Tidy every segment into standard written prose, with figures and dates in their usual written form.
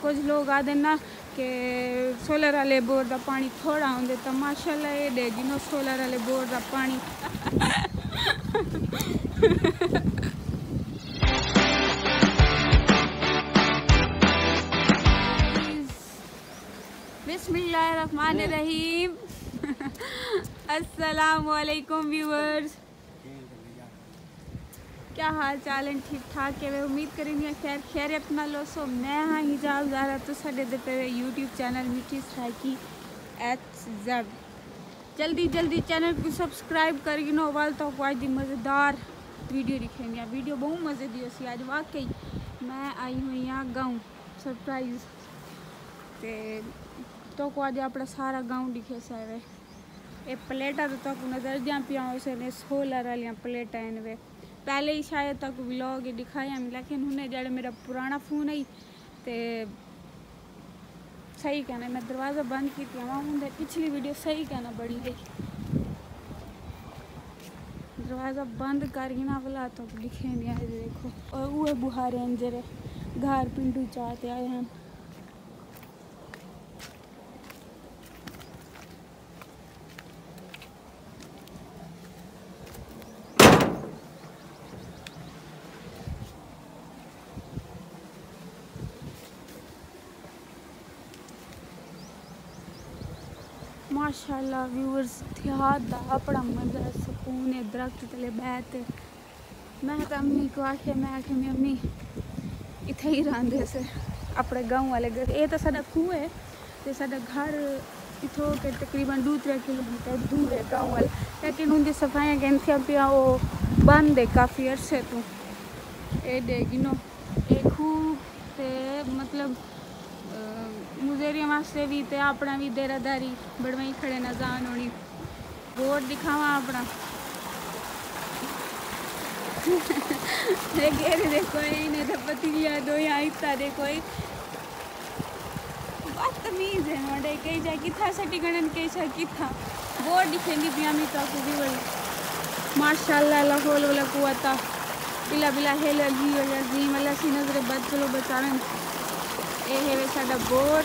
कुछ लोग आते ना कि सोलर वाले बोर का पानी थोड़ा होंगे तो माशाल्लाह ये दे जिन्हों सोलर वाले बोर का पानी बिस्मिल्लाहिर्रहमानिर्रहीम। अस्सलामुअलैकुम व्यूअर्स, क्या हाल चाल है? ठीक ठाक है? मैं उम्मीद करेंगे खैर खैरियत नाल हो। मैं हाँ हिजाब ज़ारा तो साडे दे पे यूट्यूब चैनल मिठी सराइकी HZ। जल्दी जल्दी चैनल को सब्सक्राइब कर गिनो वाल तो आज दी मज़ेदार वीडियो दिखेंगे। वीडियो बहुत मज़े दी सी आज वाकई। मैं आई हुई यहाँ गाँव सरप्राइज तो को आज अपना सारा गाँव दिखे सारे। ये प्लेटा तो तक नज़र जा पिया उसने सोलर वाली प्लेटा वे पहले ही शायद तक व्लॉग दिखाया लेकिन उन्हें जड़े मेरा पुराना फ़ोन है तो सही कहना मैं दरवाज़ा बंद की थी पिछली वीडियो सही कहना बड़ी गई दरवाज़ा बंद कर ना वाला तो दिखे नहीं आए देखो। और वो बुहारे हैं जरे घर पिंडू चाहते आए हैं। माशाल्लाह व्यूअर्स देहात दा अपना मज़ा सुकून है दरख्त तले बैठ। मैं तो अम्मी को आखे मैं अम्मी इत्थे ही रहिंदे से अपने गाँव वाले घर। ये तो साडा खूह है तो साडा घर इथों के तकरीबन 2-3 किलोमीटर दूर है गाँव वाले, लेकिन उनकी सफाइयाँ कहती पिया वो बंद है काफ़ी अरसे तो। ये देखिनो ये खूह ते मतलब मुजेरिया वास्ते भी ते अपना भी देरादारी बड़वई खड़े न जान होनी बोर्ड दिखावा अपना देखो इन्हें तो पतिया दो या इतना देखो बदतमीज है मोड़े कई जा किथा सटी गणन कई जा किथा बोर्ड दिखेंगी पियामी तो भी बड़ी माशाल्लाह ला होल वाला कुआता बिला बिला हेल जी वाला जी वाला सी नजरे बद चलो बचावन ये है वे साडा बोर।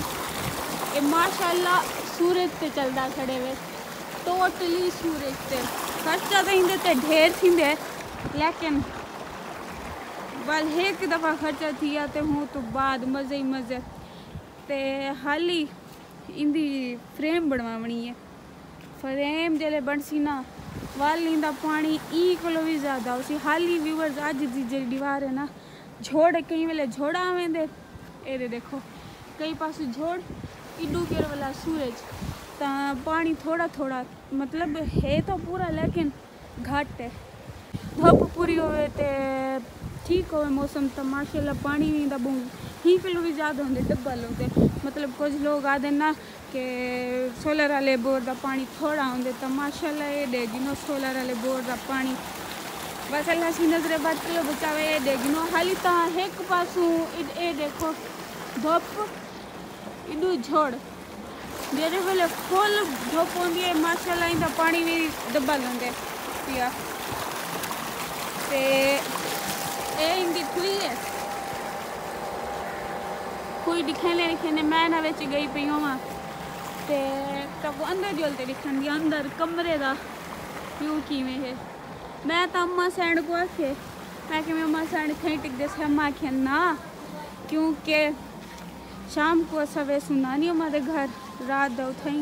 ये माशाल्लाह सूरज पे चलता खड़े वे टोटली सूरज पे खर्चा तो इंदे ते ढेर थींदे लेकिन बल एक दफ़ा खर्चा थिया ते हूँ तो बाद मज़े ही मज़े ते हाली इंदी फ्रेम बनवावनी है। फ्रेम जले बनसी ना वाल इंदा पानी ई कोलो भी ज़्यादा उसी हाली व्यूअर्स आज दी जी दीवार है ना झोड़ कई वेले झोड़ा आवेंदे ये देखो कई पास झोड़ इडू के वाला सूरज ता पानी थोड़ा थोड़ा मतलब है तो पूरा लेकिन घट है। धुप पूरी होवे ते ठीक होवे मौसम तो माशाल्लाह पानी नहीं दा बूंद ही किलो भी ज़्यादा होंगे डब्बा लोग मतलब कुछ लोग आते ना कि सोलर वाले बोर का पानी थोड़ा होंगे तो माशाल्लाह ये दे जिनो सोलर वाले बोर का पानी बस अल्लाह सी नजरे बात किलो बचावे ये दे जिनो हाली ता एक पासू ये देखो धुप इडू झोड़ जेरे वेले फुल धुप होंदी है माशाल्लाह इंदा पानी भी डब्बा लेंदे पिया ते ए इंदी खुई है कोई दिखने लिखने मैं ना बेच गई पई होवा ते तब अंदर जलते दिखन दी अंदर कमरे दा व्यू किवें है। मैं तो अम्मा सैंड को आखे मैं कि अम्मा सैंड थे टिक दे से अम्मा आखे ना क्योंकि शाम को सवे सुना नहीं हमारे घर रात दो थी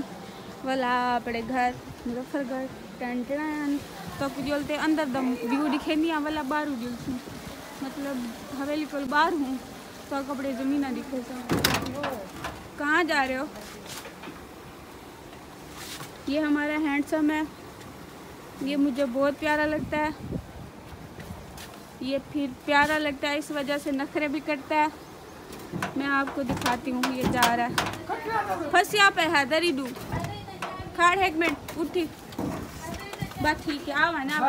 वाला अपने घर मुजफ्फरगढ़ टेंटन तो जलते अंदर दम व्यू दिखे नहीं वाला बाहर जलती मतलब हवेली को बाहर हूँ तो कपड़े ज़मीन दिखे कहाँ जा रहे हो? ये हमारा हैंडसम है, ये मुझे बहुत प्यारा लगता है, ये फिर प्यारा लगता है इस वजह से नखरे भी करता है। मैं आपको दिखाती हूँ ये जा रहा है फंसिया पे है दरीडू खाड़ 1 मिनट उठी बात ठीक है आवा ना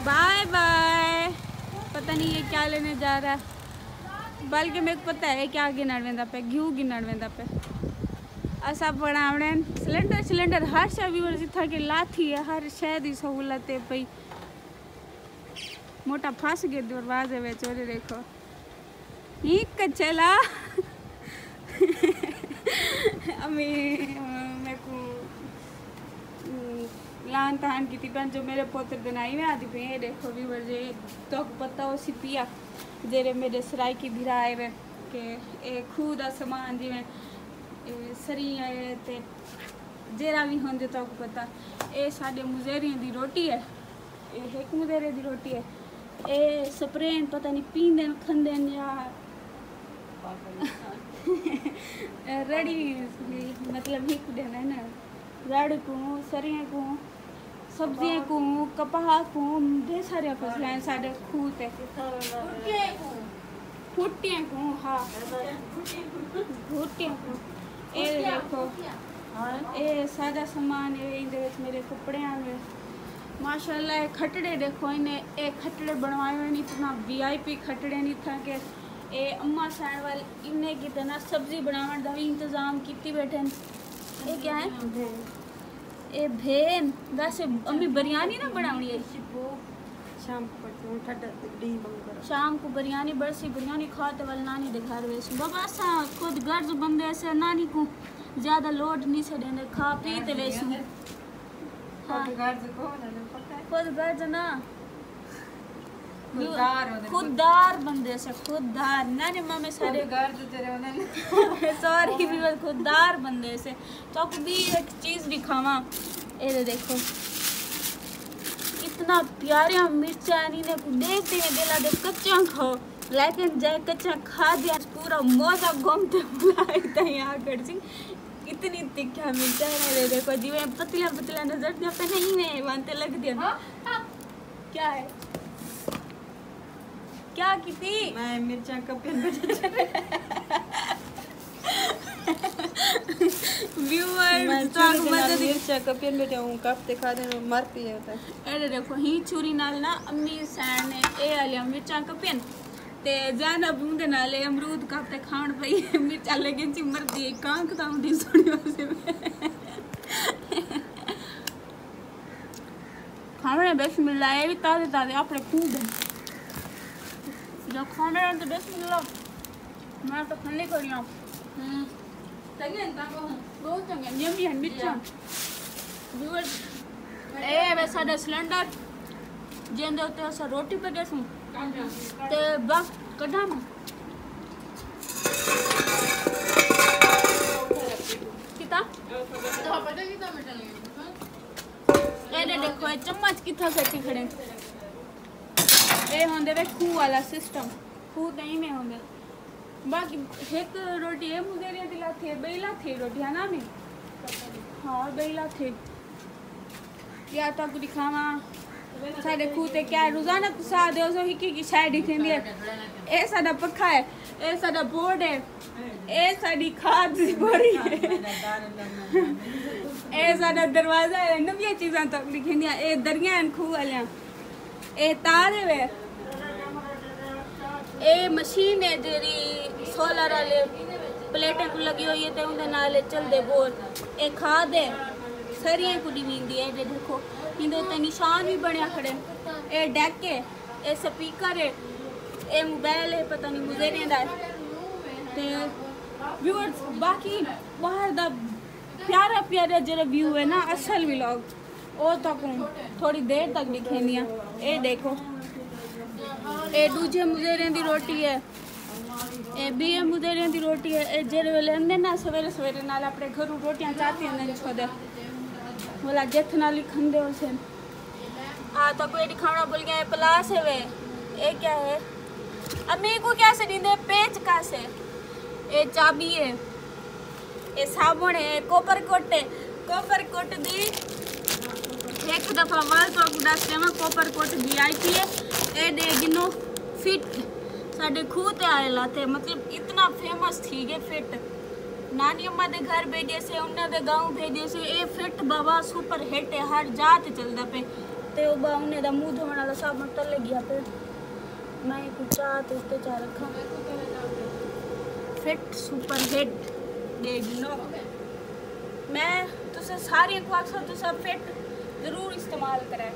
बाय बाय। पता नहीं ये क्या लेने जा रहा है बल्कि मेरे को पता है क्या गिनड़ वेंदा पे घ्यू गिनड़ वेंदा पे असा बनावणे सिलेंडर हर शइ व्यूअर जिथा की लाथी है, हर शइ दी सहूलत है पई। मोटा फंस गए दरवाजे में, चोरी देखो ही कचला अम्मी मेरे को लान तहान की थी जो मेरे पोत्र बनाई में आती पे। ये देखो व्यूअर जे तो पता हो सी पिया जेरे मेरे सराय की भिराए वे के ए खुद सामान जिवें सरी है ते जेरा भी होंदे तो पता। ए साडे मुजेरियां दी रोटी है, ए एक मुजेरे दी रोटी है। ए स्प्रेन पता नहीं पींदे खंदे या रड़ी मतलब हिक देना है ना रड़ को सरियां को सब्जियां को कपाह को ढेर सारे फसलें साडे खूत है फुटियां को। हाँ फुटियां को ए देखो ए सादा सामान है इंदे विच मेरे कपड़े आवे माशाल्लाह। खटड़े देखो इन्हें ए खटड़े बनवाए हुए नहीं इतना VIP खटड़े नहीं था के ए अम्मा साइड वाल इन्हें की तरह सब्जी बनावन दा भी इंतजाम कीती बैठे। ये क्या है ए भेन वैसे अम्मी बिरयानी ना बनावनी है शाम को बिरयानी बरसी बिरयानी खाते वाले नानी दे घर वैसे बाबा सा खुद गर्ज बंदे ऐसे नानी को ज्यादा लोड नहीं से देने खा पी ते वैसे। हाँ खुद गर्ज ना खुददार बंदे से खुददार नानी मामे सारे गर्ज तेरे वाले सॉरी भी खुददार बंदे से। तो आप भी एक चीज दिखावा ये देखो इतना प्यारे मिर्चा ने देखते हैं दिला दे कच्चा खाओ लेकिन जाए कच्चा खा दिया पूरा मौजा घूमते बुलाए यहाँ कर सी इतनी तीखा मिर्चा है। देखो जी मैं पतला पतला नजर दिया पे नहीं मैं बनते लग दिया। क्या है क्या किती मैं मिर्चा का पेन व्यूअर्स तो मदद मिर्चा का पेन बैठा हूं कप दिखा दे मरती है होता है। अरे देखो ही छुरी नाल ना अम्मी सैन ने ए आलिया मिर्चा का पेन ते जाना बूंदे नाले अमरूद का ते खाण पई मिर्चा लगे ची मरदी है कांक ताउंदी सोनी वासे खाने बिस्मिल्लाह ये भी ताजे ताजे अपने खूब है जो खाने तो बिस्मिल्लाह मैं तो खाने करी हूं तंगे ता को बहुत तंगे यम्मी है मिर्चा व्यूअर्स ए वैसा दा सिलेंडर जेंदे होते अस रोटी पे देसू ते बस कढ़ा किता तो पता किता मिटा लगे ए देखो चम्मच किथा सटी खड़े ए होंदे वे खूह वाला सिस्टम खूह नहीं में होंदे बाकी एक रोटी है मुझे दिला थे बेला थे रोटी है ना में। हाँ बेला थे या तो कुछ दिखावा साडे खूह ते क्या रोजाना तो सा दे सो हिकी की शायद दिखेंदी है। ए साडा पक्का है ए साडा बोर्ड है ए साडी खाद सी बोरी है ए साडा दरवाजा है नवी चीज़ां तो दिखेंदी ए दरियां खूह वालियां ए तार है ए मशीन है जेरी सोलर वाले प्लेटें को लगी हुई है ते उनदे नाल चलदे बोर ए खाद है सरियां को दिवींदी है देखो इंदे ते निशान भी बनया खड़े ए डेक है ए स्पीकर है ए मोबाइल है पता नहीं मुझे दा ते व्यूअर्स बाकी बाहर दा प्यारा प्यारा जरा व्यू है ना असल व्लॉग ओ तक थोड़ी देर तक दिखेंदियां। ए देखो ए दूजे मुजेरियां दी रोटी है ए बी मुजेरियां दी रोटी है ए जेरे वेले अंदे ना सवेरे सवेरे नाल अपने घरों रोटियां चाहती हैं छोदे बोला जेथ नाली खंदे उसे आ तो कोई दिखाना बोल गया प्लास है वे ए क्या है अम्मी को क्या से दींदे पेच का से ए चाबी है ए साबुन है कोपर कोट दी एक दफा वाल तो दस में कोपर कोट VIP है ए दे गिनो फिट साडे खूह ते आएला थे मतलब इतना फेमस थी गए फिट नानी अम्मा दे घर भेजे से उन्हें दे गांव भेजे से ए फिट बाबा सुपर हिट है हर जात चलदा पे ते ओ बा उन्हें दा मुंह धोना दा साबुन तले गया पे मैं कुछ चाहते उसते चाह रखा फिट सुपर हिट दे गिनो मैं तुसें सारे को आखो तुसा फिट जरूर इस्तेमाल करें।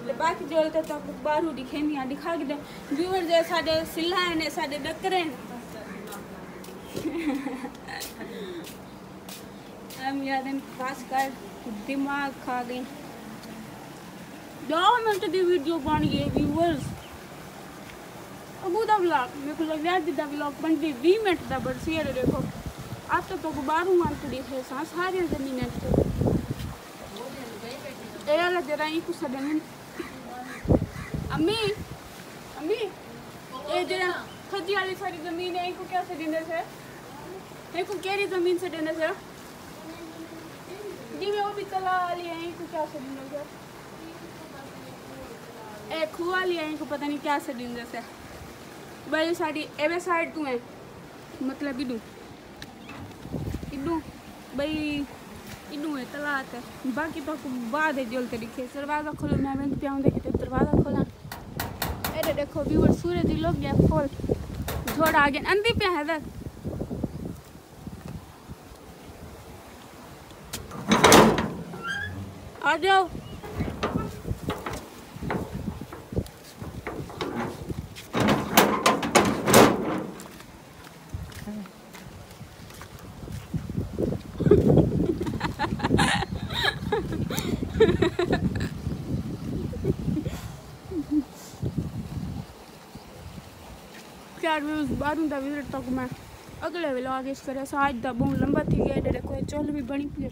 ते बाकी जो तो बाहरों दिखेंदियां दिखा के व्यूअर जे साडे सिल्ला ने साडे डकरे हम यादन खास कर दिमाग खा गए। 2 मिनट की वीडियो बन गई व्यूअर्स। अबू दा व्लॉग मेरे को लग रहा है दा व्लॉग बन गई 20 मिनट का बरसी है। देखो आप तो बाहरों मान के देखे सारे जमीन ए जरा ही कुछ सडन अम्मी अम्मी ये जरा खजी वाली सारी जमीन है इनको क्या से देने से इनको केरी जमीन से देने से जी मैं वो भी चला वाली है इनको क्या से देने से ए खुआ वाली है इनको पता नहीं क्या से देने से भाई सारी एवे साइड तू है मतलब इडू इडू भाई इनू है तलाक है बाकी तो बाद है जलते दिखे। दरवाज़ा खोलो मैं बैंक पे आऊँ देखते दरवाज़ा खोला अरे देखो व्यूअर सूरज ही लोग गया खोल झोड़ आ गया अंधी पे है दर आ जाओ। यार मैं उस बारूं दा विजिट तक मैं अगले व्लॉग इस तरह से आज दा बहुत लंबा थी गया। देखो चुल भी बनी पी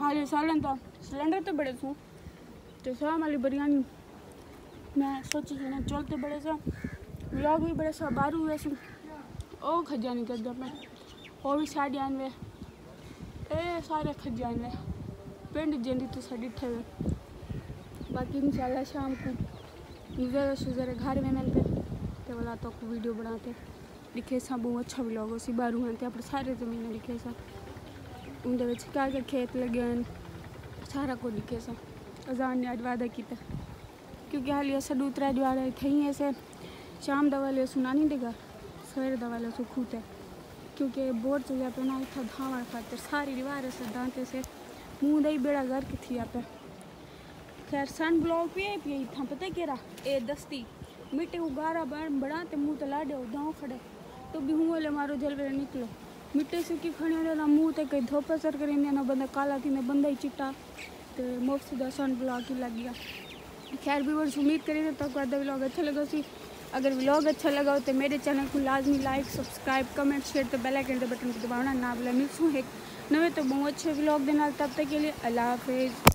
हाले सालन था सिलेंडर तो बड़े सू तो शाम वाली बिरयानी मैं सोची थी ना चलते बड़े सा व्लॉग भी बड़े सा बारू हुए सू ओ खजा नहीं करता मैं वो भी साढ़े आनवे ए सारे खजा आनवे पिंड जेंदी तो साड़ी ठे बाकी इंशाल्लाह शाम को सुजर घर में मिलते तो वाला तो वीडियो बनाते दिखे सा बहुत अच्छा व्लॉग उसी बारू हैं अपने सारे जमीन दिखे सा उनके क्या क्या खेत लगे हैं सारा को दिखे सा अजान ने वादा किया क्योंकि हाल ये सडू 3 दिवार थे ऐसे शाम दवाले सुना नहीं देगा सवेरे दवाले सु खूते क्योंकि बोर्ड चल पे ना इतना धावा खातर सारी दीवार से दांते से मुँह दही बेड़ा घर की थी पे खैर सन ब्लॉक पे इतना पता क्या ए दस्ती मिट्टी उगारा बन बड़ा तो मुँह तो लाडे दाँव खड़े तो भी हूँ वाले मारो जल वे निकलो मिट्टी से की खड़ी ना मुँह तो कहीं धोप असर करें ना बंदा काला थी ना बंदा ही चिट्टा तो मुफ्त का सन ब्लॉक ही लग गया। खैर भी वर्ष उम्मीद करेंगे तक बाद व्लॉग अच्छा लगा सी अगर व्लॉग अच्छा लगा हो तो मेरे चैनल को लाजमी लाइक सब्सक्राइब कमेंट शेयर तो बेल आइकन के बटन को दबाना ना भूलें। मिलूँ एक नवे तो बहुत अच्छे व्लॉग देना तब तक के लिए अल्लाह हाफिज़।